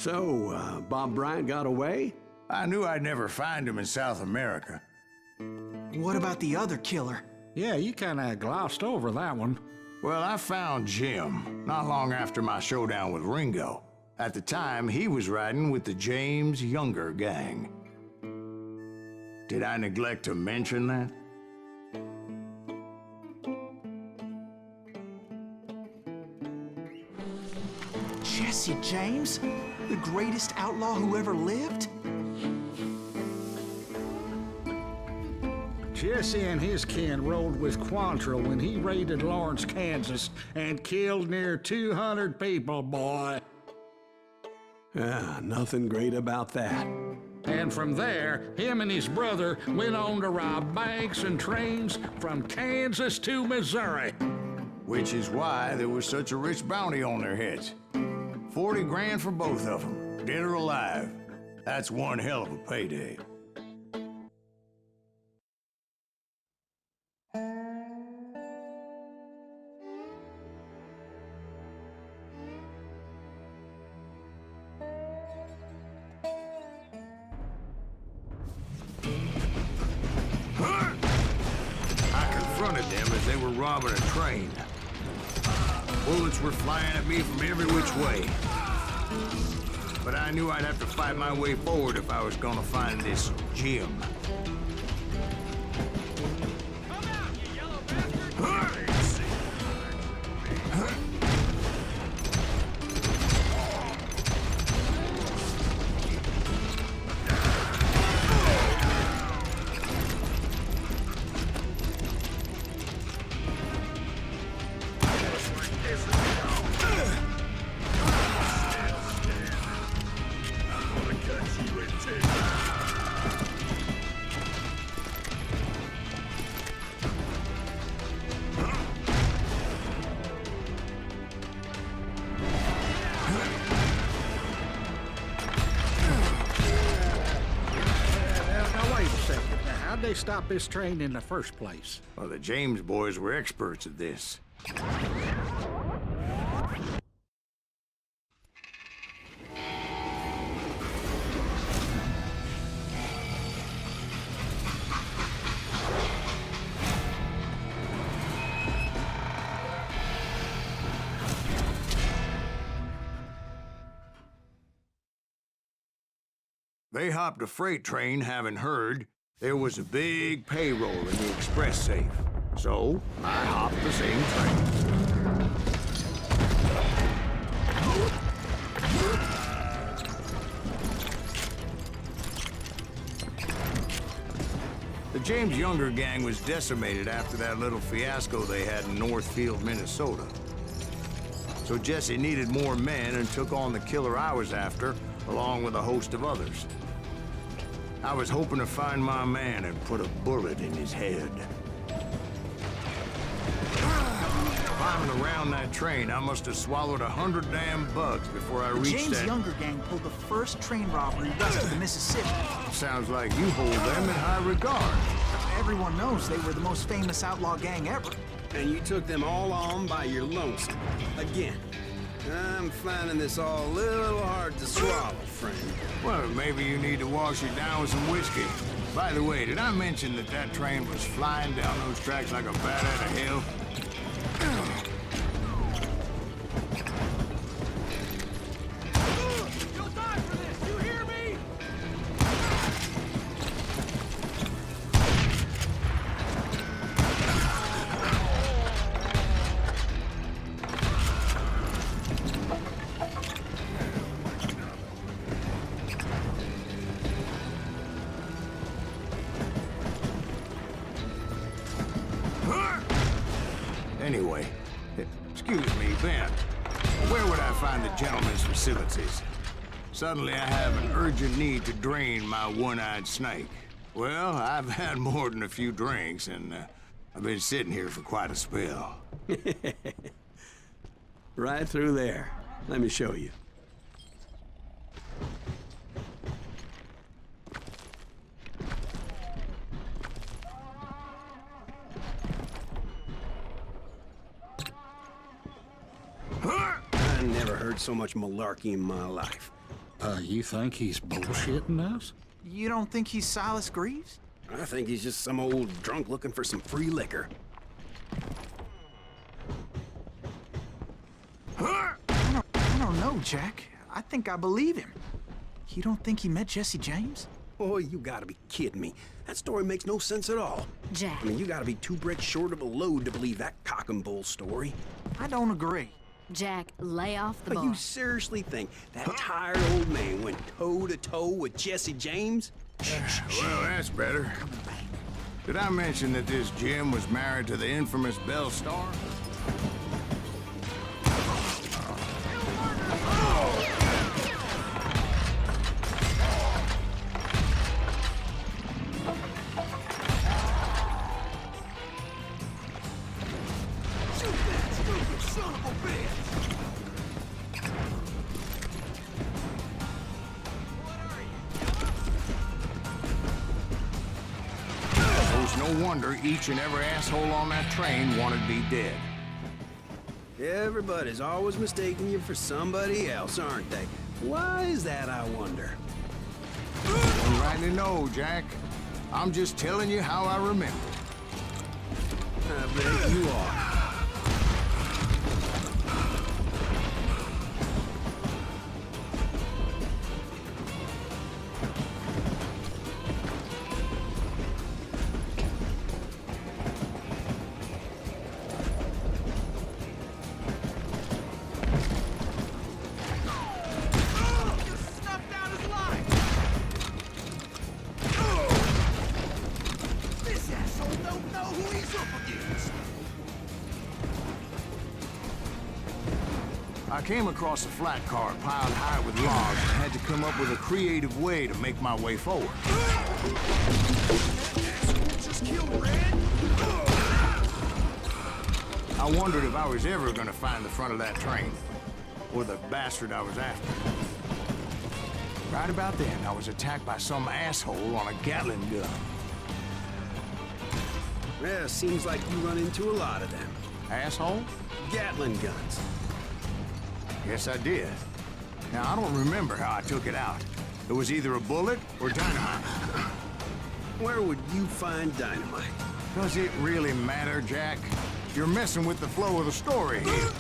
So, Bob Bryant got away? I knew I'd never find him in South America. What about the other killer? Yeah, you kinda glossed over that one. Well, I found Jim not long after my showdown with Ringo. At the time, he was riding with the James Younger gang. Did I neglect to mention that? Jesse James? The greatest outlaw who ever lived? Jesse and his kin rode with Quantrill when he raided Lawrence, Kansas, and killed near 200 people, boy. Nothing great about that. And from there, him and his brother went on to rob banks and trains from Kansas to Missouri. Which is why there was such a rich bounty on their heads. 40 grand for both of them, dead or alive. That's one hell of a payday. They were robbing a train. Bullets were flying at me from every which way. But I knew I'd have to fight my way forward if I was gonna find this Jim. Come out, you yellow bastard! How'd they stop this train in the first place? Well, the James boys were experts at this. They hopped a freight train, having heard there was a big payroll in the express safe. So, I hopped the same train. The James Younger gang was decimated after that little fiasco they had in Northfield, Minnesota. So Jesse needed more men and took on the killer I was after, along with a host of others. I was hoping to find my man and put a bullet in his head. Climbing around that train, I must have swallowed 100 damn bugs before I reached James Younger gang pulled the first train robbery west of the Mississippi. Sounds like you hold them in high regard. Everyone knows they were the most famous outlaw gang ever. And you took them all on by your lonesome. Again. I'm finding this all a little hard to swallow, friend. Well, maybe you need to wash it down with some whiskey. By the way, did I mention that that train was flying down those tracks like a bat out of hell? You'll die for this, you hear me? Anyway, excuse me, Ben. Where would I find the gentleman's facilities? Suddenly I have an urgent need to drain my one-eyed snake. Well, I've had more than a few drinks, and I've been sitting here for quite a spell. Right through there. Let me show you. I never heard so much malarkey in my life. You think he's bullshitting us? You don't think he's Silas Greaves? I think he's just some old drunk looking for some free liquor. I don't know, Jack. I think I believe him. You don't think he met Jesse James? Boy, you gotta be kidding me. That story makes no sense at all. Jack. I mean, you gotta be 2 bricks short of a load to believe that cock and bull story. I don't agree. Jack, lay off the But bar. you seriously think that tired old man went toe-to-toe with Jesse James? Well, that's better. Did I mention that this Jim was married to the infamous Belle Star? No wonder each and every asshole on that train wanted me dead. Everybody's always mistaking you for somebody else, aren't they? Why is that, I wonder? Don't rightly know, Jack. I'm just telling you how I remember. I bet you are. I came across a flat car piled high with logs and had to come up with a creative way to make my way forward. I wondered if I was ever going to find the front of that train, or the bastard I was after. Right about then, I was attacked by some asshole on a Gatling gun. Yeah, seems like you run into a lot of them. Asshole? Gatling guns. Yes, I did. Now, I don't remember how I took it out. It was either a bullet or dynamite. Where would you find dynamite? Does it really matter, Jack? You're messing with the flow of the story here.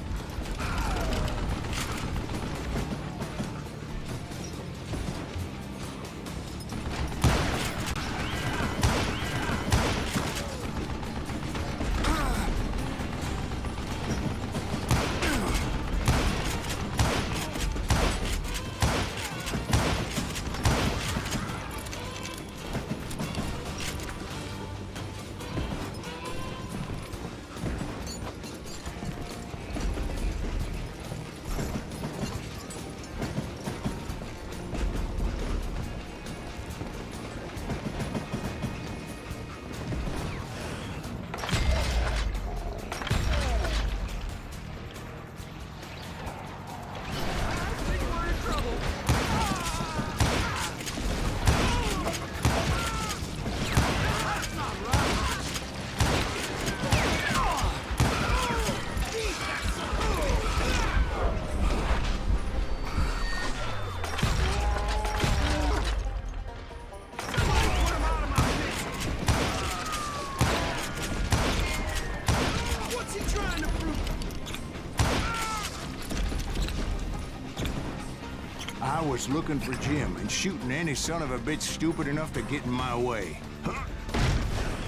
I was looking for Jim and shooting any son of a bitch stupid enough to get in my way.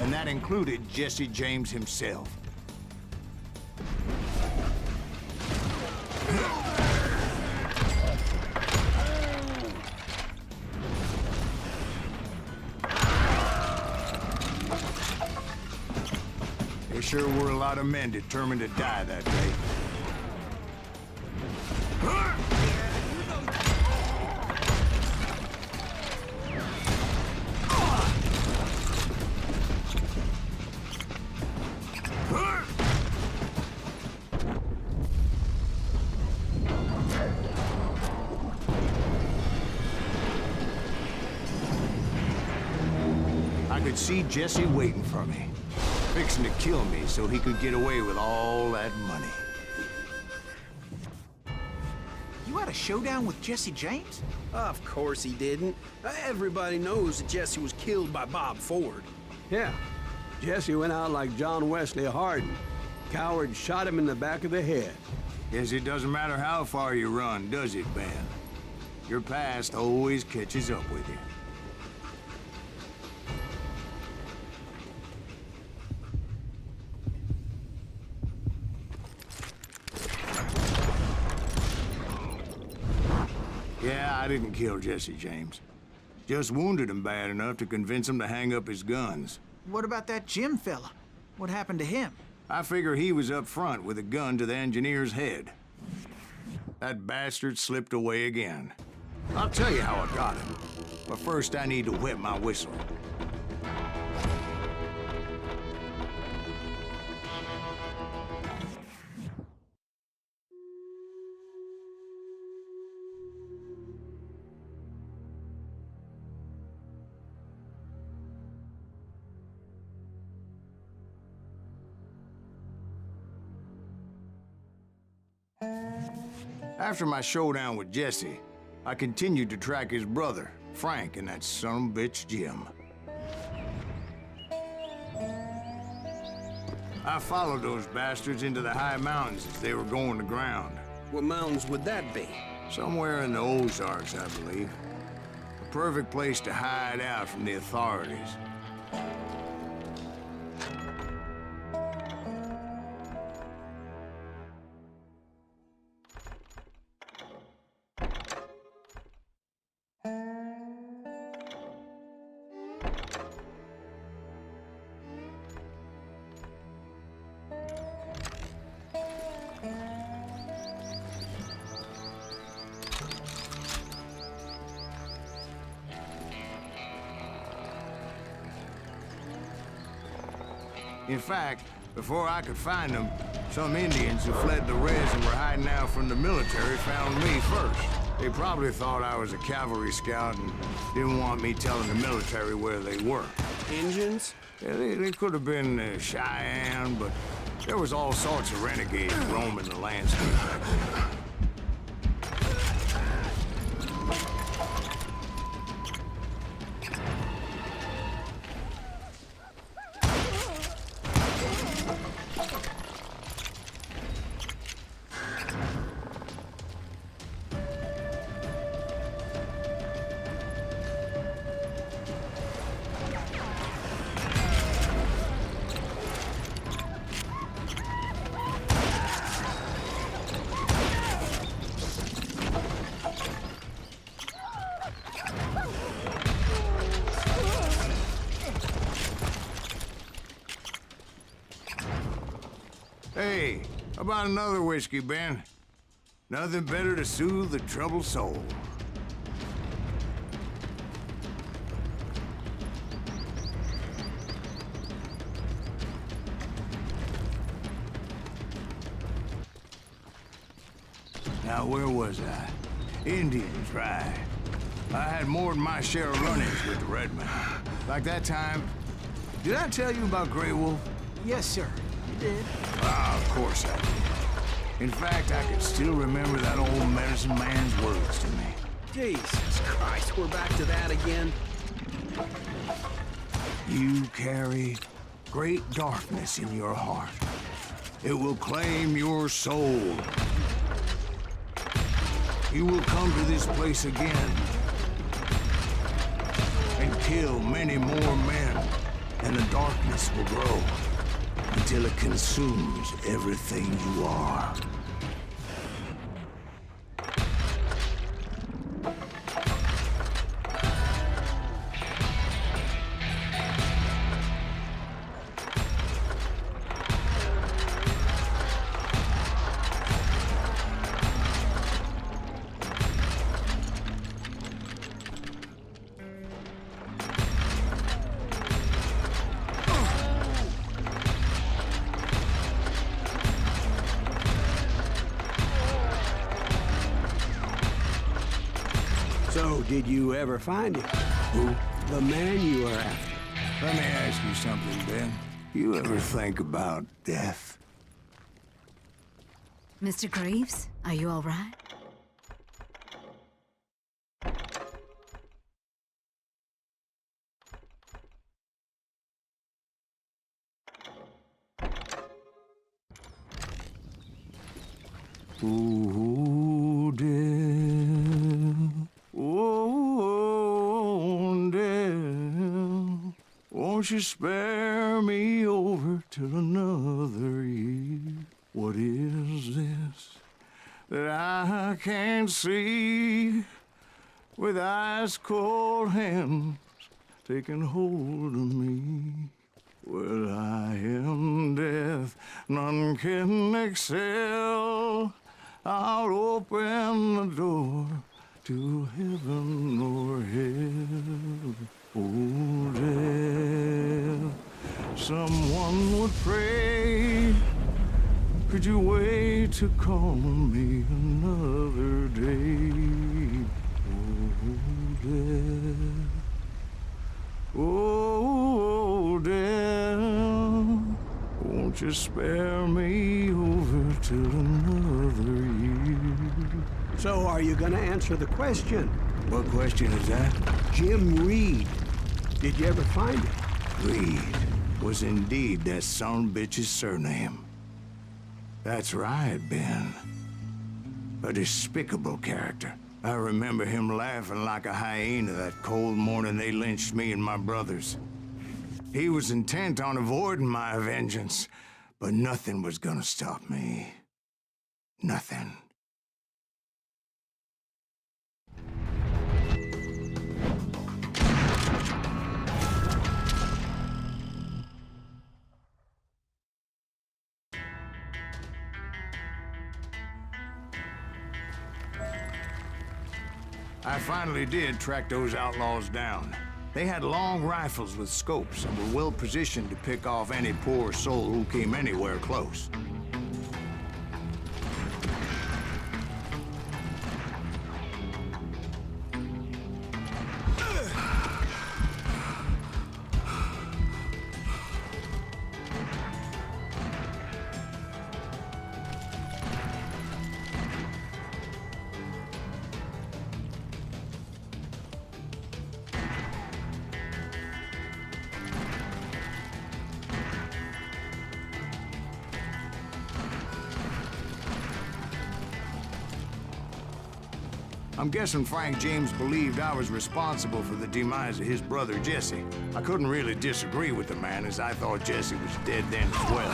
And that included Jesse James himself. There sure were a lot of men determined to die that day. I could see Jesse waiting for me, fixing to kill me so he could get away with all that money. You You had a showdown with Jesse James? Of course he didn't. Everybody knows that Jesse was killed by Bob Ford. Yeah. Jesse went out like John Wesley Hardin. Coward shot him in the back of the head. Guess it doesn't matter how far you run, does it, Ben? Your past always catches up with you. Yeah, I didn't kill Jesse James. Just wounded him bad enough to convince him to hang up his guns. What about that Jim fella? What happened to him? I figure he was up front with a gun to the engineer's head. That bastard slipped away again. I'll tell you how I got him. But first I need to wet my whistle. After my showdown with Jesse, I continued to track his brother, Frank, and that son of a bitch, Jim. I followed those bastards into the high mountains as they were going to ground. What mountains would that be? Somewhere in the Ozarks, I believe. A perfect place to hide out from the authorities. In fact, before I could find them, some Indians who fled the res and were hiding out from the military found me first. They probably thought I was a cavalry scout and didn't want me telling the military where they were. Indians? Yeah, they could have been Cheyenne, but there was all sorts of renegades roaming the landscape back then. Hey, how about another whiskey, Ben? Nothing better to soothe the troubled soul. Now, where was I? Indians, right. I had more than my share of run-ins with the Redmen. Like that time... Did I tell you about Grey Wolf? Yes, sir. You did. Ah, of course I did. In fact, I can still remember that old medicine man's words to me. Jesus Christ, we're back to that again? You carry great darkness in your heart. It will claim your soul. You will come to this place again and kill many more men, and the darkness will grow until it consumes everything you are. So, did you ever find him? Who? The man you were after. Let me ask you something, Ben. You ever think about death? Mr. Greaves, are you all right? Oh, death. Oh, death. Won't you spare me over till another year? What is this that I can't see with ice cold hands taking hold of me? Well, I am death, none can excel. I'll open the door to heaven or hell. Oh, death, someone would pray. Could you wait to call me another day? Oh, death. Oh, death, won't you spare me over till another year? So are you gonna answer the question? What question is that? Jim Reed. Did you ever find him? Reed was indeed that son bitch's surname. That's right, Ben. A despicable character. I remember him laughing like a hyena that cold morning they lynched me and my brothers. He was intent on avoiding my vengeance, but nothing was gonna stop me. Nothing. I finally did track those outlaws down. They had long rifles with scopes and were well positioned to pick off any poor soul who came anywhere close. I'm guessing Frank James believed I was responsible for the demise of his brother Jesse. I couldn't really disagree with the man, as I thought Jesse was dead then as well.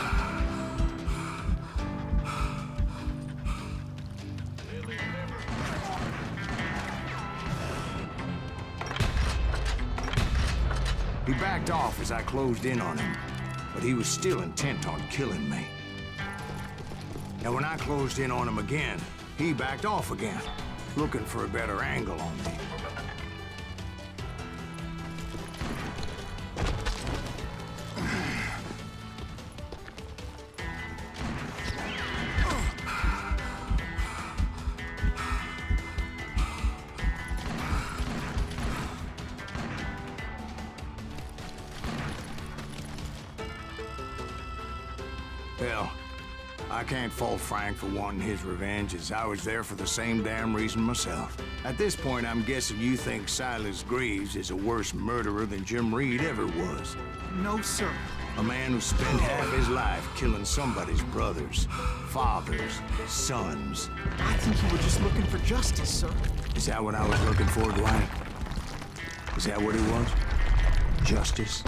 He backed off as I closed in on him, but he was still intent on killing me. Now, when I closed in on him again, he backed off again, looking for a better angle on me. Hell, I can't fault Frank for wanting his revenge, as I was there for the same damn reason myself. At this point, I'm guessing you think Silas Greaves is a worse murderer than Jim Reed ever was. No, sir. A man who spent half his life killing somebody's brothers, fathers, sons. I think you were just looking for justice, sir. Is that what I was looking for, Dwight? Is that what it was? Justice?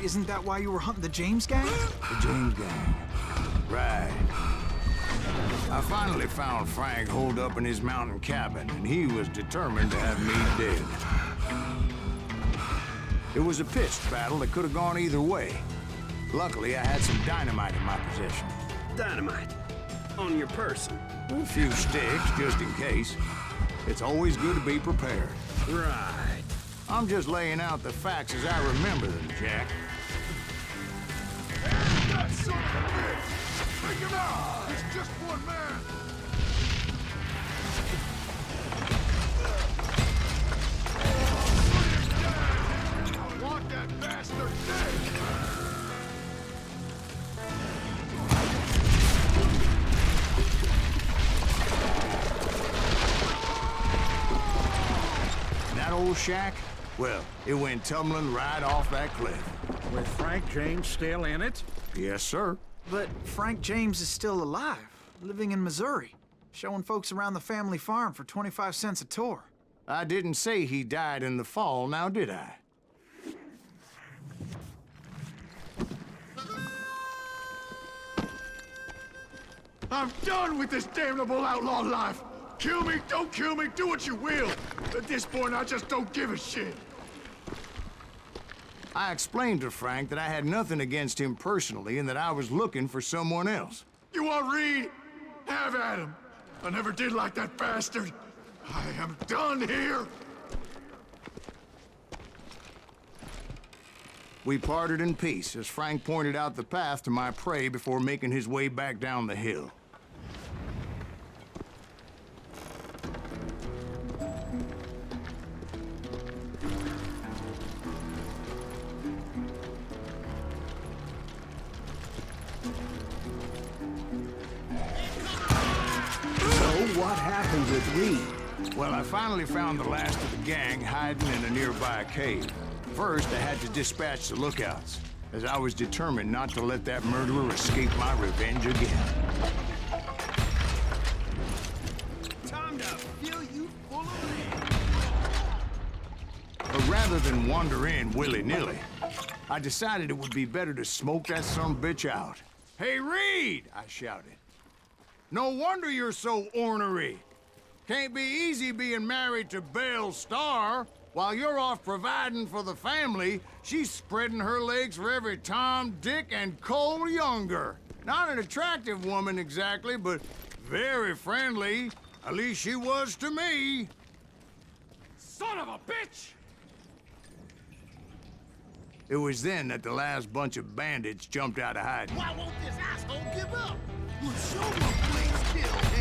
Isn't that why you were hunting the James gang? The James gang. Right. I finally found Frank holed up in his mountain cabin, and he was determined to have me dead. It was a pitched battle that could have gone either way. Luckily, I had some dynamite in my possession. Dynamite. On your person. A few sticks, just in case. It's always good to be prepared. Right. I'm just laying out the facts as I remember them, Jack. That son of a bitch! Bring him out! He's just one man! I want that bastard dead! That old shack? Well, it went tumbling right off that cliff. With Frank James still in it? Yes, sir. But Frank James is still alive, living in Missouri, showing folks around the family farm for 25 cents a tour. I didn't say he died in the fall, now did I? I'm done with this damnable outlaw life. Kill me, don't kill me, do what you will. At this point, I just don't give a shit. I explained to Frank that I had nothing against him personally and that I was looking for someone else. You want Reed? Have at him. I never did like that bastard. I am done here. We parted in peace as Frank pointed out the path to my prey before making his way back down the hill. What happened with Reed? Well, I finally found the last of the gang hiding in a nearby cave. First, I had to dispatch the lookouts, as I was determined not to let that murderer escape my revenge again. Time to fill you full of lead. But rather than wander in willy-nilly, I decided it would be better to smoke that sumbitch out. "Hey, Reed!" I shouted. "No wonder you're so ornery. Can't be easy being married to Belle Starr. While you're off providing for the family, she's spreading her legs for every Tom, Dick, and Cole Younger. Not an attractive woman exactly, but very friendly. At least she was to me." Son of a bitch! It was then that the last bunch of bandits jumped out of hiding. Why won't this asshole give up? Will someone please kill him?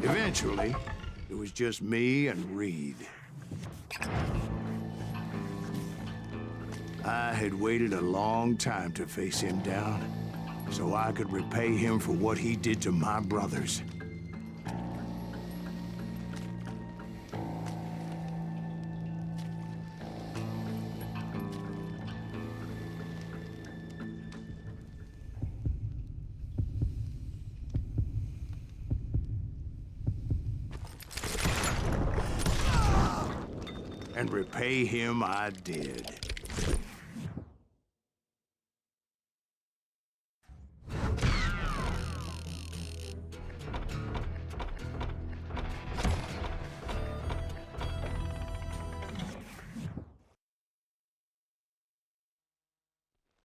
Eventually, it was just me and Reed. I had waited a long time to face him down, so I could repay him for what he did to my brothers. And repay him I did.